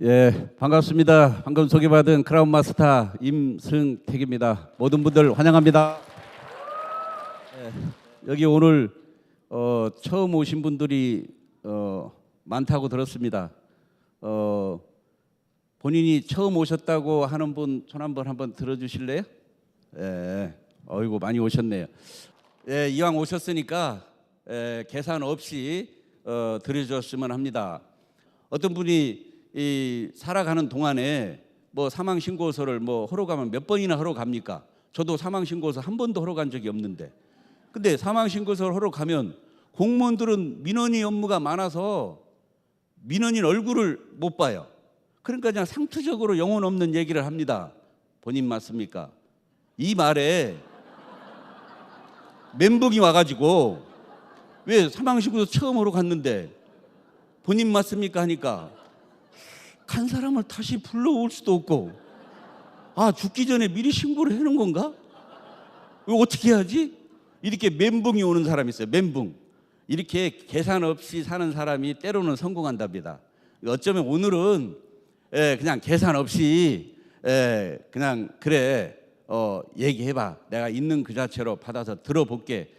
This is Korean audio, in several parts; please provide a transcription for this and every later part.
예, 반갑습니다. 방금 소개받은 크라운 마스터 임승택입니다. 모든 분들 환영합니다. 여기 오늘 처음 오신 분들이 많다고 들었습니다. 본인이 처음 오셨다고 하는 분 손 한번 들어주실래요? 예, 어이구 많이 오셨네요. 예, 이왕 오셨으니까 계산 없이 들어주셨으면 합니다. 어떤 분이 살아가는 동안에 뭐 사망 신고서를 하러 가면 몇 번이나 하러 갑니까? 저도 사망 신고서 한 번도 하러 간 적이 없는데, 근데 사망 신고서를 하러 가면 공무원들은 민원인 업무가 많아서 민원인 얼굴을 못 봐요. 그러니까 그냥 상투적으로 영혼 없는 얘기를 합니다. 본인 맞습니까? 이 말에 멘붕이 와가지고, 왜 사망 신고서 처음 하러 갔는데 본인 맞습니까 하니까 간 사람을 다시 불러올 수도 없고, 죽기 전에 미리 신고를 해놓은 건가? 이거 어떻게 해야지? 이렇게 멘붕이 오는 사람이 있어요. 멘붕. 이렇게 계산 없이 사는 사람이 때로는 성공한답니다. 어쩌면 오늘은 그냥 계산 없이 그냥 그래 얘기해봐, 내가 있는 그 자체로 받아서 들어볼게,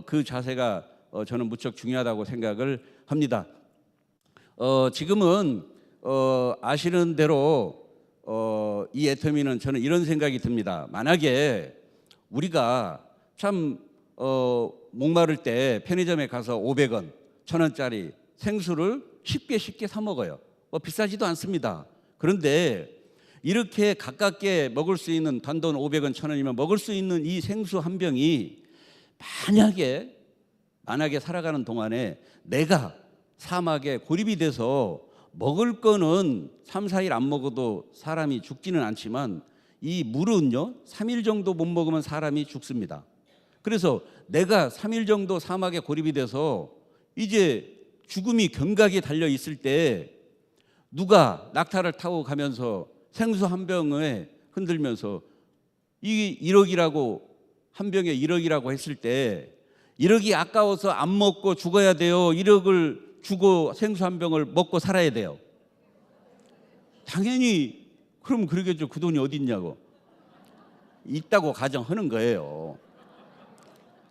그 자세가 저는 무척 중요하다고 생각을 합니다. 지금은 아시는 대로 이 애터미는 저는 이런 생각이 듭니다. 만약에 우리가 참 목마를 때 편의점에 가서 500원, 1000원짜리 생수를 쉽게 사 먹어요. 비싸지도 않습니다. 그런데 이렇게 가깝게 먹을 수 있는, 단돈 500원, 1000원이면 먹을 수 있는 이 생수 한 병이 만약에 살아가는 동안에 내가 사막에 고립이 돼서 먹을 거는 3, 4일 안 먹어도 사람이 죽지는 않지만 이 물은요 3일 정도 못 먹으면 사람이 죽습니다. 그래서 내가 3일 정도 사막에 고립이 돼서 이제 죽음이 경각에 달려 있을 때 누가 낙타를 타고 가면서 생수 한 병에 흔들면서 이 1억이라고, 한 병에 1억이라고 했을 때 1억이 아까워서 안 먹고 죽어야 돼요? 1억을 주고 생수 한 병을 먹고 살아야 돼요? 당연히 그럼 그러겠죠. 그 돈이 어디 있냐고. 있다고 가정하는 거예요.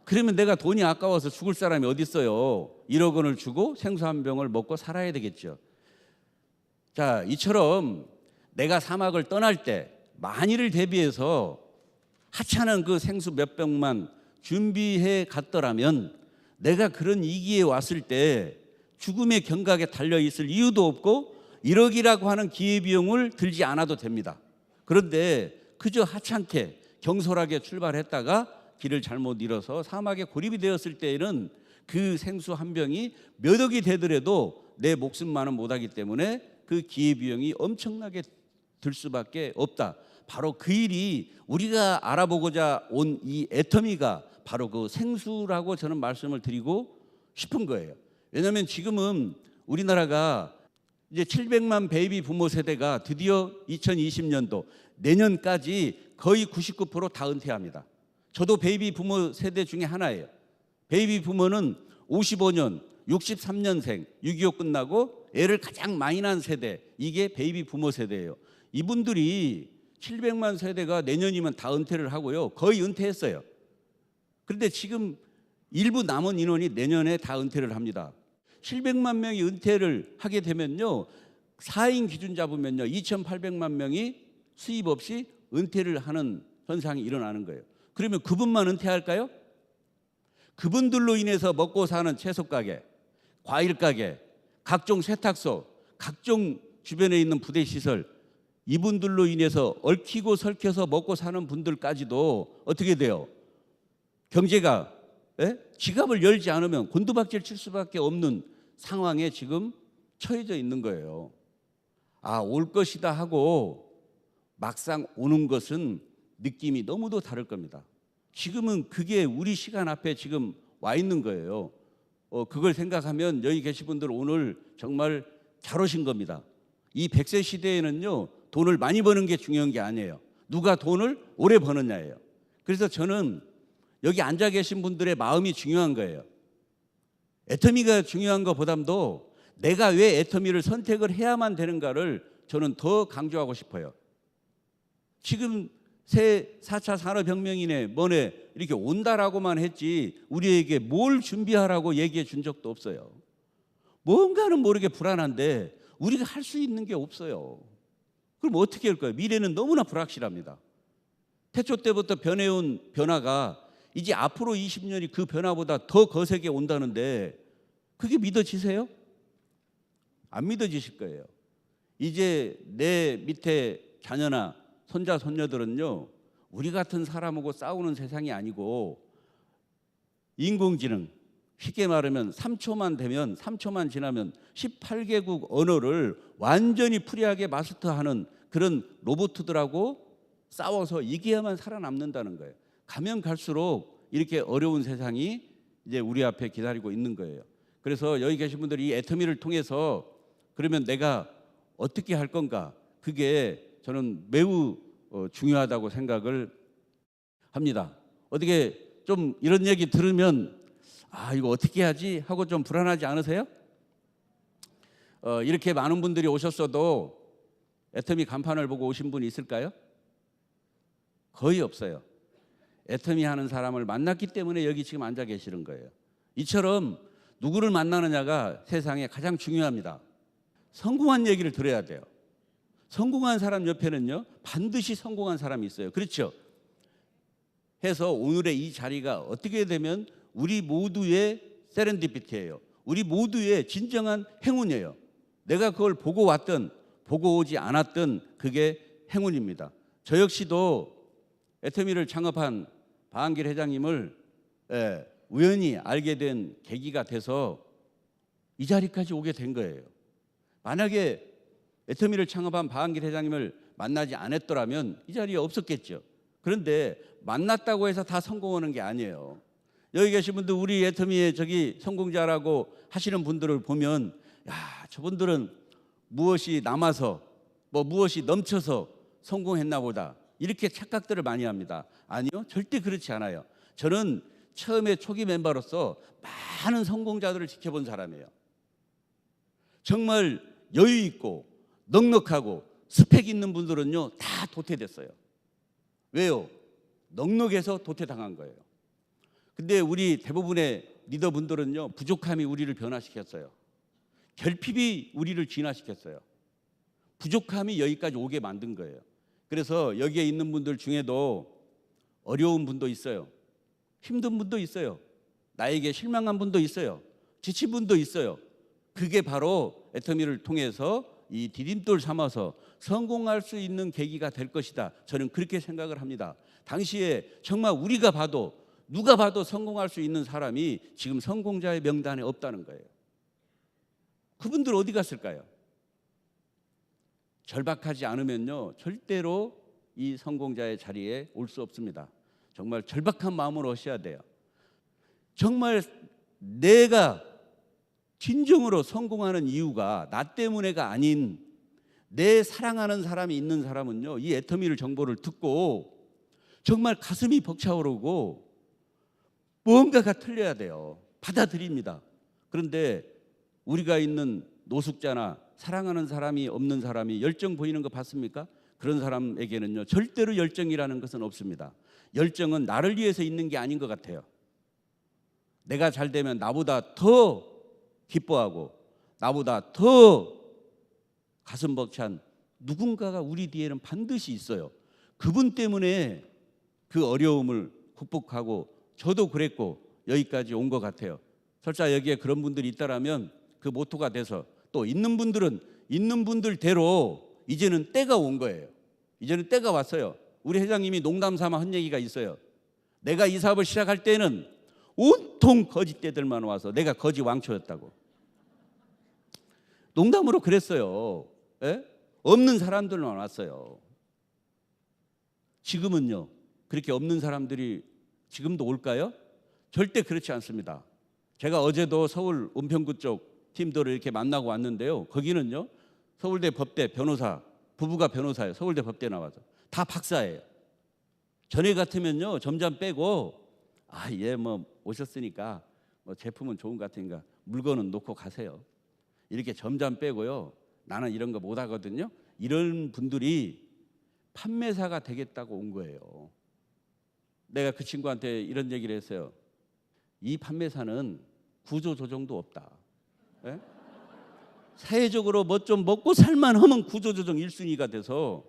그러면 내가 돈이 아까워서 죽을 사람이 어디 있어요? 1억 원을 주고 생수 한 병을 먹고 살아야 되겠죠. 자, 이처럼 내가 사막을 떠날 때 만일을 대비해서 하찮은 그 생수 몇 병만 준비해 갔더라면 내가 그런 위기에 왔을 때 죽음의 경각에 달려 있을 이유도 없고 1억이라고 하는 기회비용을 들지 않아도 됩니다. 그런데 그저 하찮게 경솔하게 출발했다가 길을 잘못 잃어서 사막에 고립이 되었을 때에는 그 생수 한 병이 몇 억이 되더라도 내 목숨만은 못하기 때문에 그 기회비용이 엄청나게 들 수밖에 없다. 바로 그 일이 우리가 알아보고자 온 이 애터미가 바로 그 생수라고 저는 말씀을 드리고 싶은 거예요. 왜냐하면 지금은 우리나라가 이제 700만 베이비 부모 세대가 드디어 2020년도 내년까지 거의 99% 다 은퇴합니다. 저도 베이비 부모 세대 중에 하나예요. 베이비 부모는 55년, 63년생, 6.25 끝나고 애를 가장 많이 낳은 세대, 이게 베이비 부모 세대예요. 이분들이 700만 세대가 내년이면 다 은퇴를 하고요. 거의 은퇴했어요. 그런데 지금 일부 남은 인원이 내년에 다 은퇴를 합니다. 700만 명이 은퇴를 하게 되면요, 4인 기준 잡으면요 2800만 명이 수입 없이 은퇴를 하는 현상이 일어나는 거예요. 그러면 그분만 은퇴할까요? 그분들로 인해서 먹고 사는 채소 가게, 과일 가게, 각종 세탁소, 각종 주변에 있는 부대 시설, 이분들로 인해서 얽히고 설켜서 먹고 사는 분들까지도 어떻게 돼요? 경제가 지갑을 열지 않으면 곤두박질 칠 수밖에 없는 상황에 지금 처해져 있는 거예요. 올 것이다 하고 막상 오는 것은 느낌이 너무도 다를 겁니다. 지금은 그게 우리 시간 앞에 지금 와 있는 거예요. 그걸 생각하면 여기 계신 분들 오늘 정말 잘 오신 겁니다. 이 100세 시대에는요 돈을 많이 버는 게 중요한 게 아니에요. 누가 돈을 오래 버느냐예요. 그래서 저는 여기 앉아 계신 분들의 마음이 중요한 거예요. 애터미가 중요한 것보다도 내가 왜 애터미를 선택을 해야만 되는가를 저는 더 강조하고 싶어요. 지금 새 4차 산업혁명이네 뭐네 이렇게 온다라고만 했지 우리에게 뭘 준비하라고 얘기해 준 적도 없어요. 뭔가는 모르게 불안한데 우리가 할 수 있는 게 없어요. 그럼 어떻게 할까요? 미래는 너무나 불확실합니다. 태초 때부터 변해온 변화가 이제 앞으로 20년이 그 변화보다 더 거세게 온다는데 그게 믿어지세요? 안 믿어지실 거예요. 이제 내 밑에 자녀나 손자 손녀들은요, 우리 같은 사람하고 싸우는 세상이 아니고 인공지능, 쉽게 말하면 3초만 되면 3초만 지나면 18개국 언어를 완전히 프리하게 마스터하는 그런 로봇들하고 싸워서 이겨야만 살아남는다는 거예요. 가면 갈수록 이렇게 어려운 세상이 이제 우리 앞에 기다리고 있는 거예요. 그래서 여기 계신 분들이 이 애터미를 통해서 그러면 내가 어떻게 할 건가? 그게 저는 매우 중요하다고 생각을 합니다. 어떻게 좀 이런 얘기 들으면 아 이거 어떻게 하지? 하고 좀 불안하지 않으세요? 이렇게 많은 분들이 오셨어도 애터미 간판을 보고 오신 분이 있을까요? 거의 없어요. 애터미 하는 사람을 만났기 때문에 여기 지금 앉아 계시는 거예요. 이처럼 누구를 만나느냐가 세상에 가장 중요합니다. 성공한 얘기를 들어야 돼요. 성공한 사람 옆에는요 반드시 성공한 사람이 있어요. 그렇죠? 해서 오늘의 이 자리가 어떻게 되면 우리 모두의 세렌디피티예요. 우리 모두의 진정한 행운이에요. 내가 그걸 보고 왔든 보고 오지 않았든 그게 행운입니다. 저 역시도 애터미를 창업한 방한길 회장님을 우연히 알게 된 계기가 돼서 이 자리까지 오게 된 거예요. 만약에 애터미를 창업한 방한길 회장님을 만나지 않았더라면 이 자리에 없었겠죠. 그런데 만났다고 해서 다 성공하는 게 아니에요. 여기 계신 분들 우리 애터미의 저기 성공자라고 하시는 분들을 보면 야 저분들은 무엇이 남아서 뭐 무엇이 넘쳐서 성공했나 보다 이렇게 착각들을 많이 합니다. 아니요 절대 그렇지 않아요. 저는 처음에 초기 멤버로서 많은 성공자들을 지켜본 사람이에요. 정말 여유 있고 넉넉하고 스펙 있는 분들은요 다 도태됐어요. 왜요? 넉넉해서 도태당한 거예요. 근데 우리 대부분의 리더분들은요 부족함이 우리를 변화시켰어요. 결핍이 우리를 진화시켰어요. 부족함이 여기까지 오게 만든 거예요. 그래서 여기에 있는 분들 중에도 어려운 분도 있어요. 힘든 분도 있어요. 나에게 실망한 분도 있어요. 지친 분도 있어요. 그게 바로 애터미를 통해서 이 디딤돌 삼아서 성공할 수 있는 계기가 될 것이다. 저는 그렇게 생각을 합니다. 당시에 정말 우리가 봐도 누가 봐도 성공할 수 있는 사람이 지금 성공자의 명단에 없다는 거예요. 그분들 어디 갔을까요? 절박하지 않으면요 절대로 이 성공자의 자리에 올 수 없습니다. 정말 절박한 마음으로 오셔야 돼요. 정말 내가 진정으로 성공하는 이유가 나 때문에가 아닌 내 사랑하는 사람이 있는 사람은요 이 애터미를 정보를 듣고 정말 가슴이 벅차오르고 뭔가가 틀려야 돼요. 받아들입니다. 그런데 우리가 있는 노숙자나 사랑하는 사람이 없는 사람이 열정 보이는 거 봤습니까? 그런 사람에게는요 절대로 열정이라는 것은 없습니다. 열정은 나를 위해서 있는 게 아닌 것 같아요. 내가 잘 되면 나보다 더 기뻐하고 나보다 더 가슴 벅찬 누군가가 우리 뒤에는 반드시 있어요. 그분 때문에 그 어려움을 극복하고 저도 그랬고 여기까지 온 것 같아요. 설사 여기에 그런 분들이 있다라면 그 모토가 돼서 또 있는 분들은 있는 분들대로 이제는 때가 온 거예요. 이제는 때가 왔어요. 우리 회장님이 농담 삼아 한 얘기가 있어요. 내가 이 사업을 시작할 때는 온통 거짓대들만 와서 내가 거짓 왕초였다고. 농담으로 그랬어요. 예? 없는 사람들만 왔어요. 지금은요 그렇게 없는 사람들이 지금도 올까요? 절대 그렇지 않습니다. 제가 어제도 서울 은평구 쪽 팀들을 이렇게 만나고 왔는데요. 거기는요 서울대 법대 변호사 부부가 변호사예요. 서울대 법대 나와서 다 박사예요. 전에 같으면요 점점 빼고 얘 뭐 오셨으니까 뭐 제품은 좋은 것 같으니까 물건은 놓고 가세요. 이렇게 점점 빼고요. 나는 이런 거 못 하거든요. 이런 분들이 판매사가 되겠다고 온 거예요. 내가 그 친구한테 이런 얘기를 했어요. 이 판매사는 구조조정도 없다. 예? 사회적으로 뭐 좀 먹고 살만하면 구조조정 1순위가 돼서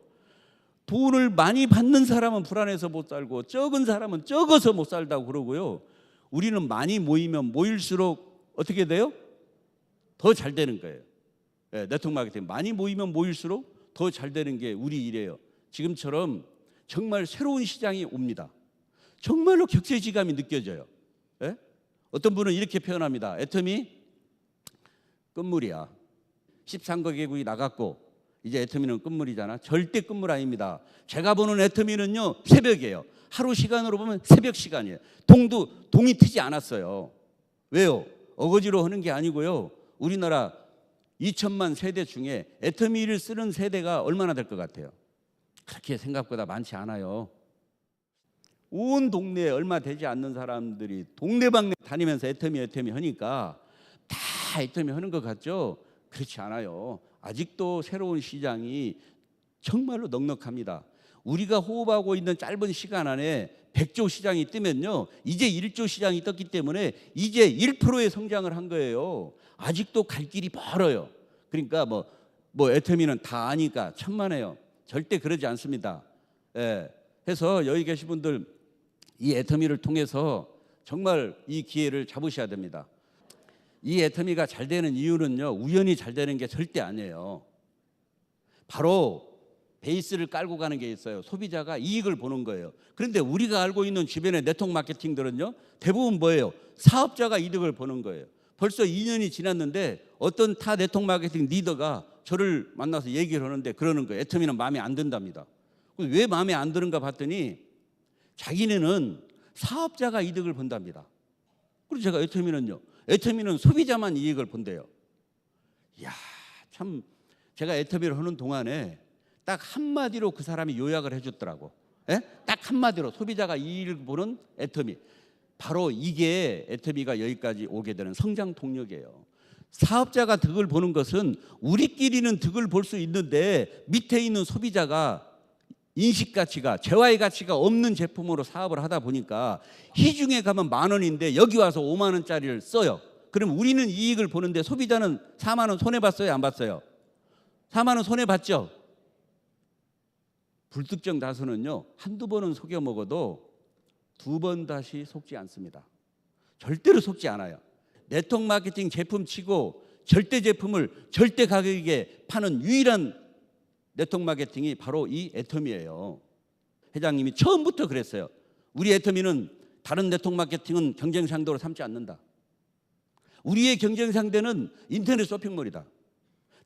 돈을 많이 받는 사람은 불안해서 못 살고 적은 사람은 적어서 못 살다고 그러고요. 우리는 많이 모이면 모일수록 어떻게 돼요? 더 잘 되는 거예요. 예, 네트워크 마케팅 많이 모이면 모일수록 더 잘 되는 게 우리 일이에요. 지금처럼 정말 새로운 시장이 옵니다. 정말로 격세지감이 느껴져요. 예? 어떤 분은 이렇게 표현합니다. 애터미 끝물이야. 13개국이 나갔고 이제 애터미는 끝물이잖아. 절대 끝물 아닙니다. 제가 보는 애터미는요 새벽이에요. 하루 시간으로 보면 새벽 시간이에요. 동이 트지 않았어요. 왜요? 어거지로 하는 게 아니고요. 우리나라 2천만 세대 중에 애터미를 쓰는 세대가 얼마나 될 것 같아요? 그렇게 생각보다 많지 않아요. 온 동네에 얼마 되지 않는 사람들이 동네방네 다니면서 애터미 하니까 다 애터미 하는 것 같죠? 그렇지 않아요. 아직도 새로운 시장이 정말로 넉넉합니다. 우리가 호흡하고 있는 짧은 시간 안에 100조 시장이 뜨면요, 이제 1조 시장이 떴기 때문에 이제 1%의 성장을 한 거예요. 아직도 갈 길이 멀어요. 그러니까 뭐 애터미는 다 아니까 천만에요. 절대 그러지 않습니다. 예. 해서 여기 계신 분들 이 애터미를 통해서 정말 이 기회를 잡으셔야 됩니다. 이 애터미가 잘 되는 이유는요, 우연히 잘 되는 게 절대 아니에요. 바로 베이스를 깔고 가는 게 있어요. 소비자가 이익을 보는 거예요. 그런데 우리가 알고 있는 주변의 네트워크 마케팅들은요, 대부분 뭐예요? 사업자가 이득을 보는 거예요. 벌써 2년이 지났는데 어떤 타 네트워크 마케팅 리더가 저를 만나서 얘기를 하는데 그러는 거예요. 애터미는 마음에 안 든답니다. 왜 마음에 안 드는가 봤더니 자기네는 사업자가 이득을 본답니다. 그리고 제가 애터미는 소비자만 이익을 본대요. 이야, 참 제가 애터미를 하는 동안에 딱 한마디로 그 사람이 요약을 해줬더라고. 예? 딱 한마디로 소비자가 이익을 보는 애터미. 바로 이게 애터미가 여기까지 오게 되는 성장 동력이에요. 사업자가 득을 보는 것은 우리끼리는 득을 볼 수 있는데 밑에 있는 소비자가 인식 가치가, 재화의 가치가 없는 제품으로 사업을 하다 보니까 시중에 가면 10,000원인데 여기 와서 5만 원짜리를 써요. 그럼 우리는 이익을 보는데 소비자는 4만 원 손해봤어요? 안 봤어요? 4만 원 손해봤죠? 불특정 다수는요, 한두 번은 속여 먹어도 2번 다시 속지 않습니다. 절대로 속지 않아요. 네트워크 마케팅 제품 치고 절대 제품을 절대 가격에 파는 유일한 네트워크 마케팅이 바로 이 애터미예요. 회장님이 처음부터 그랬어요. 우리 애터미는 다른 네트워크 마케팅은 경쟁 상대로 삼지 않는다. 우리의 경쟁 상대는 인터넷 쇼핑몰이다.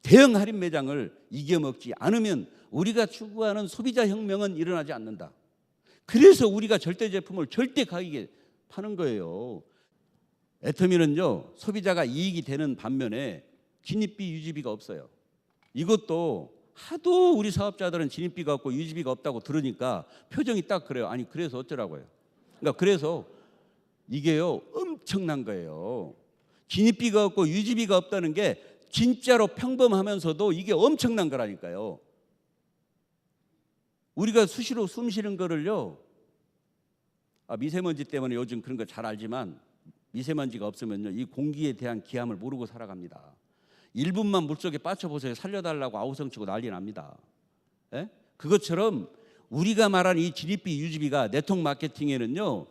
대형 할인 매장을 이겨먹지 않으면 우리가 추구하는 소비자 혁명은 일어나지 않는다. 그래서 우리가 절대 제품을 절대 가격에 파는 거예요. 애터미는요, 소비자가 이익이 되는 반면에 진입비, 유지비가 없어요. 이것도 하도 우리 사업자들은 진입비가 없고 유지비가 없다고 들으니까 표정이 딱 그래요. 아니 그래서 어쩌라고요. 그러니까 그래서 이게요 엄청난 거예요. 진입비가 없고 유지비가 없다는 게 진짜로 평범하면서도 이게 엄청난 거라니까요. 우리가 수시로 숨 쉬는 거를요, 미세먼지 때문에 요즘 그런 거 잘 알지만 미세먼지가 없으면요 이 공기에 대한 귀함을 모르고 살아갑니다. 1분만 물속에 빠져보세요. 살려달라고 아우성치고 난리 납니다. 예? 그것처럼 우리가 말하는 이 진입비, 유지비가 네트워크 마케팅에는요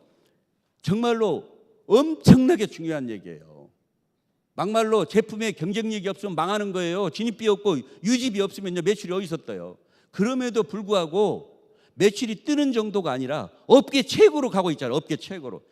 정말로 엄청나게 중요한 얘기예요. 막말로 제품에 경쟁력이 없으면 망하는 거예요. 진입비 없고 유지비 없으면요 매출이 어디서 떠요. 그럼에도 불구하고 매출이 뜨는 정도가 아니라 업계 최고로 가고 있잖아요. 업계 최고로.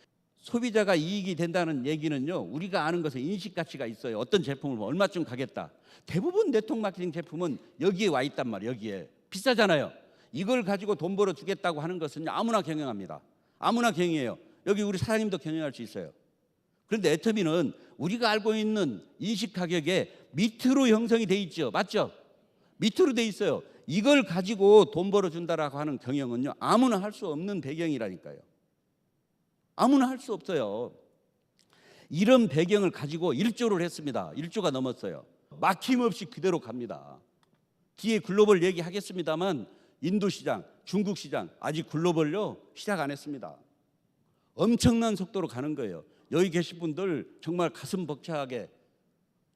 소비자가 이익이 된다는 얘기는요, 우리가 아는 것은 인식 가치가 있어요. 어떤 제품을 얼마쯤 가겠다. 대부분 네트워크 마케팅 제품은 여기에 와 있단 말이에요. 여기에 비싸잖아요. 이걸 가지고 돈 벌어 주겠다고 하는 것은 아무나 경영합니다. 아무나 경영해요. 여기 우리 사장님도 경영할 수 있어요. 그런데 애터미는 우리가 알고 있는 인식 가격에 밑으로 형성이 돼 있죠. 맞죠? 밑으로 돼 있어요. 이걸 가지고 돈 벌어 준다라고 하는 경영은요 아무나 할 수 없는 배경이라니까요. 아무나 할 수 없어요. 이런 배경을 가지고 1조를 했습니다. 1조가 넘었어요. 막힘없이 그대로 갑니다. 뒤에 글로벌 얘기하겠습니다만 인도 시장, 중국 시장 아직 글로벌요 시작 안 했습니다. 엄청난 속도로 가는 거예요. 여기 계신 분들 정말 가슴 벅차게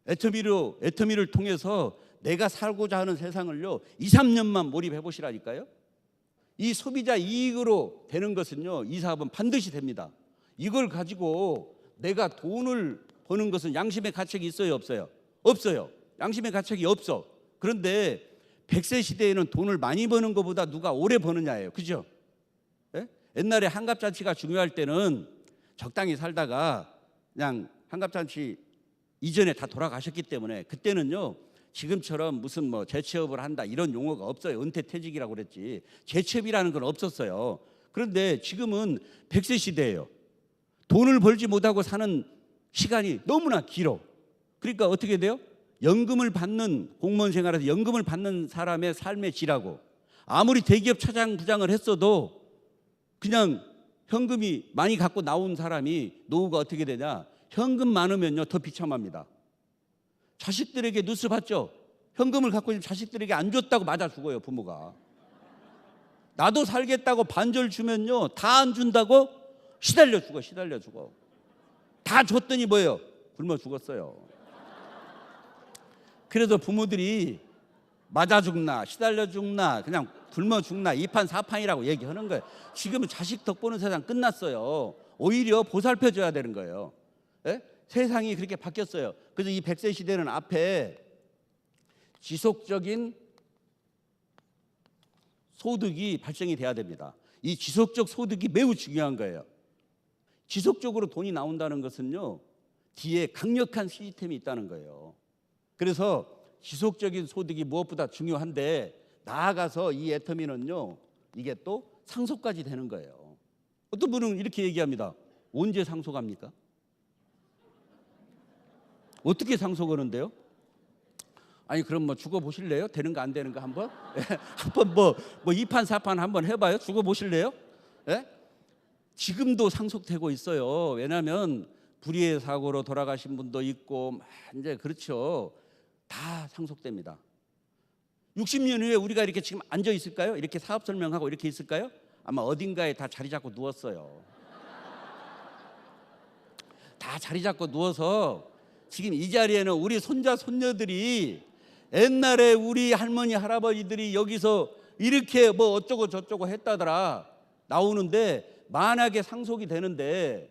애터미를 통해서 내가 살고자 하는 세상을요 2, 3년만 몰입해 보시라니까요. 이 소비자 이익으로 되는 것은요 이 사업은 반드시 됩니다. 이걸 가지고 내가 돈을 버는 것은 양심의 가책이 있어요, 없어요? 없어요. 양심의 가책이 없어. 그런데 100세 시대에는 돈을 많이 버는 것보다 누가 오래 버느냐예요. 그죠? 예? 옛날에 한갑잔치가 중요할 때는 적당히 살다가 그냥 한갑잔치 이전에 다 돌아가셨기 때문에 그때는요 지금처럼 무슨 뭐 재취업을 한다 이런 용어가 없어요. 은퇴퇴직이라고 그랬지. 재취업이라는 건 없었어요. 그런데 지금은 100세 시대예요. 돈을 벌지 못하고 사는 시간이 너무나 길어. 그러니까 어떻게 돼요? 연금을 받는 공무원 생활에서 연금을 받는 사람의 삶의 질하고 아무리 대기업 차장 부장을 했어도 그냥 현금이 많이 갖고 나온 사람이 노후가 어떻게 되냐? 현금 많으면요 더 비참합니다. 자식들에게 뉴스 봤죠? 현금을 갖고 있는 자식들에게 안 줬다고 맞아 죽어요 부모가. 나도 살겠다고 반절 주면요 다 안 준다고 시달려 죽어. 다 줬더니 뭐예요? 굶어 죽었어요. 그래서 부모들이 맞아 죽나 시달려 죽나 그냥 굶어 죽나 2판 4판이라고 얘기하는 거예요. 지금은 자식 덕 보는 세상 끝났어요. 오히려 보살펴 줘야 되는 거예요. 예? 세상이 그렇게 바뀌었어요. 그래서 이 100세 시대는 앞에 지속적인 소득이 발생이 돼야 됩니다. 이 지속적 소득이 매우 중요한 거예요. 지속적으로 돈이 나온다는 것은요 뒤에 강력한 시스템이 있다는 거예요. 그래서 지속적인 소득이 무엇보다 중요한데 나아가서 이 애터미는요 이게 또 상속까지 되는 거예요. 어떤 분은 이렇게 얘기합니다. 언제 상속합니까? 어떻게 상속하는데요? 아니 그럼 뭐 죽어 보실래요? 되는 거 안 되는 거 한번? 한번 뭐 2판 4판 한번 해봐요. 죽어 보실래요? 예? 지금도 상속되고 있어요. 왜냐하면 불의의 사고로 돌아가신 분도 있고 이제 그렇죠. 다 상속됩니다. 60년 후에 우리가 이렇게 지금 앉아 있을까요? 이렇게 사업 설명하고 이렇게 있을까요? 아마 어딘가에 다 자리 잡고 누웠어요. 다 자리 잡고 누워서 지금 이 자리에는 우리 손자 손녀들이 옛날에 우리 할머니 할아버지들이 여기서 이렇게 뭐 어쩌고 저쩌고 했다더라 나오는데 만약에 상속이 되는데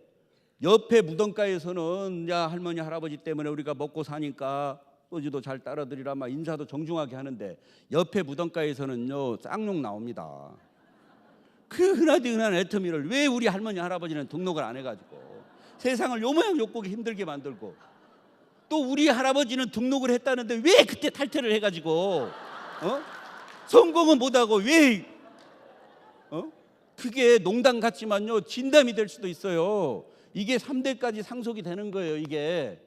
옆에 무덤가에서는 야 할머니 할아버지 때문에 우리가 먹고 사니까 소주도 잘 따라드리라 막 인사도 정중하게 하는데 옆에 무덤가에서는요 쌍욕 나옵니다. 그 흔하디 흔한 애터미를 왜 우리 할머니 할아버지는 등록을 안 해가지고 세상을 요 모양 요 꼴이 힘들게 만들고 또 우리 할아버지는 등록을 했다는데 왜 그때 탈퇴를 해가지고 성공은 못하고 왜 그게 농담 같지만요 진담이 될 수도 있어요. 이게 3대까지 상속이 되는 거예요. 이게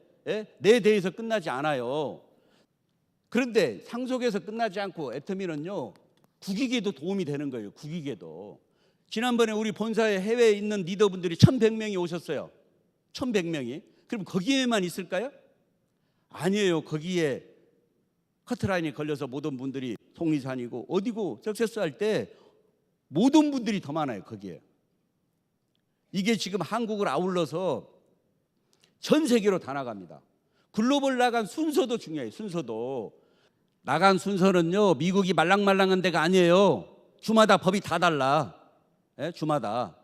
내 대에서 끝나지 않아요. 그런데 상속에서 끝나지 않고 애터미는요 국익에도 도움이 되는 거예요. 국익에도. 지난번에 우리 본사에 해외에 있는 리더분들이 1,100명이 오셨어요. 1,100명이. 그럼 거기에만 있을까요? 아니에요. 거기에 커트라인이 걸려서 모든 분들이 속리산이고 어디고 석세스 할 때 모든 분들이 더 많아요. 거기에. 이게 지금 한국을 아울러서 전 세계로 다 나갑니다. 글로벌 나간 순서도 중요해요. 순서도. 나간 순서는요 미국이 말랑말랑한 데가 아니에요. 주마다 법이 다 달라. 주마다.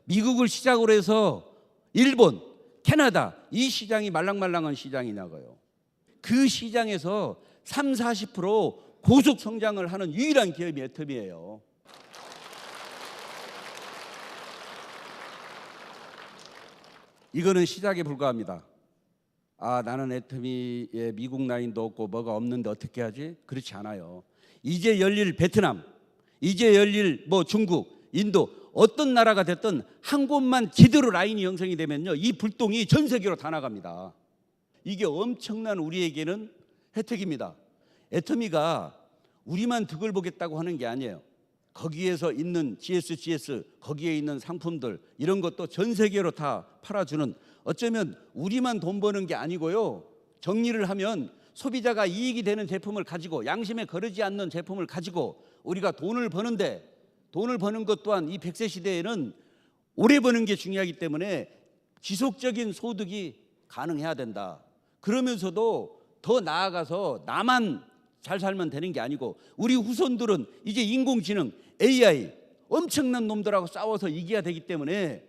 미국을 시작으로 해서 일본, 캐나다 이 시장이 말랑말랑한 시장이 나가요. 그 시장에서 3, 40% 고속 성장을 하는 유일한 기업이 애터미예요. 이거는 시작에 불과합니다. 아 나는 애터미에 미국 라인도 없고 뭐가 없는데 어떻게 하지? 그렇지 않아요. 이제 열릴 베트남, 이제 열릴 뭐 중국, 인도 어떤 나라가 됐든 한 곳만 제대로 라인이 형성이 되면요 이 불똥이 전 세계로 다 나갑니다. 이게 엄청난 우리에게는 혜택입니다. 애터미가 우리만 득을 보겠다고 하는 게 아니에요. 거기에서 있는 GS 거기에 있는 상품들 이런 것도 전 세계로 다 팔아주는 어쩌면 우리만 돈 버는 게 아니고요 정리를 하면 소비자가 이익이 되는 제품을 가지고 양심에 거르지 않는 제품을 가지고 우리가 돈을 버는데 돈을 버는 것 또한 이 100세 시대에는 오래 버는 게 중요하기 때문에 지속적인 소득이 가능해야 된다. 그러면서도 더 나아가서 나만 잘 살면 되는 게 아니고 우리 후손들은 이제 인공지능, AI 엄청난 놈들하고 싸워서 이겨야 되기 때문에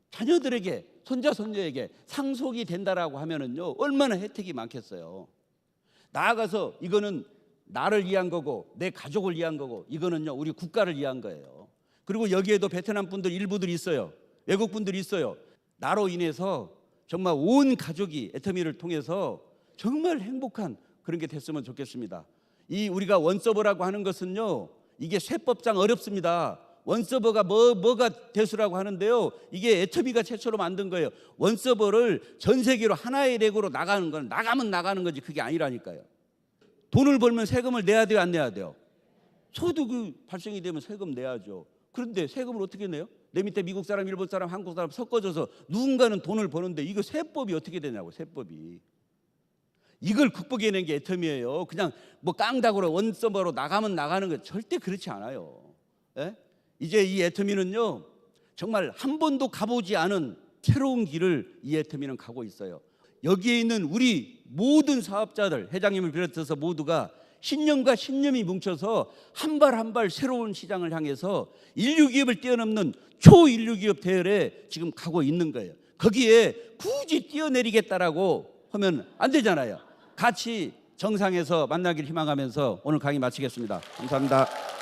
자녀들에게 손자 손녀에게 상속이 된다라고 하면은요 얼마나 혜택이 많겠어요. 나아가서 이거는 나를 위한 거고 내 가족을 위한 거고 이거는요 우리 국가를 위한 거예요. 그리고 여기에도 베트남 분들 일부들 있어요. 외국 분들이 있어요. 나로 인해서 정말 온 가족이 애터미를 통해서 정말 행복한 그런 게 됐으면 좋겠습니다. 이 우리가 원서버라고 하는 것은요 이게 세법상 어렵습니다. 원서버가 뭐가 대수라고 하는데요 이게 애터미가 최초로 만든 거예요. 원서버를 전 세계로 하나의 렉으로 나가는 건 나가면 나가는 거지 그게 아니라니까요. 돈을 벌면 세금을 내야 돼요 안 내야 돼요? 소득이 발생이 되면 세금 내야죠. 그런데 세금을 어떻게 내요? 내 밑에 미국 사람, 일본 사람, 한국 사람 섞어져서 누군가는 돈을 버는데 이거 세법이 어떻게 되냐고. 세법이 이걸 극복해낸 게 애터미예요. 그냥 뭐 깡다구로 원서버로 나가면 나가는 거 절대 그렇지 않아요. 예? 이제 이 애터미는요 정말 한 번도 가보지 않은 새로운 길을 이 애터미는 가고 있어요. 여기에 있는 우리 모든 사업자들, 회장님을 비롯해서 모두가 신념과 신념이 뭉쳐서 한 발 한 발 새로운 시장을 향해서 인류 기업을 뛰어넘는 초인류 기업 대열에 지금 가고 있는 거예요. 거기에 굳이 뛰어내리겠다라고 하면 안 되잖아요. 같이 정상에서 만나길 희망하면서 오늘 강의 마치겠습니다. 감사합니다.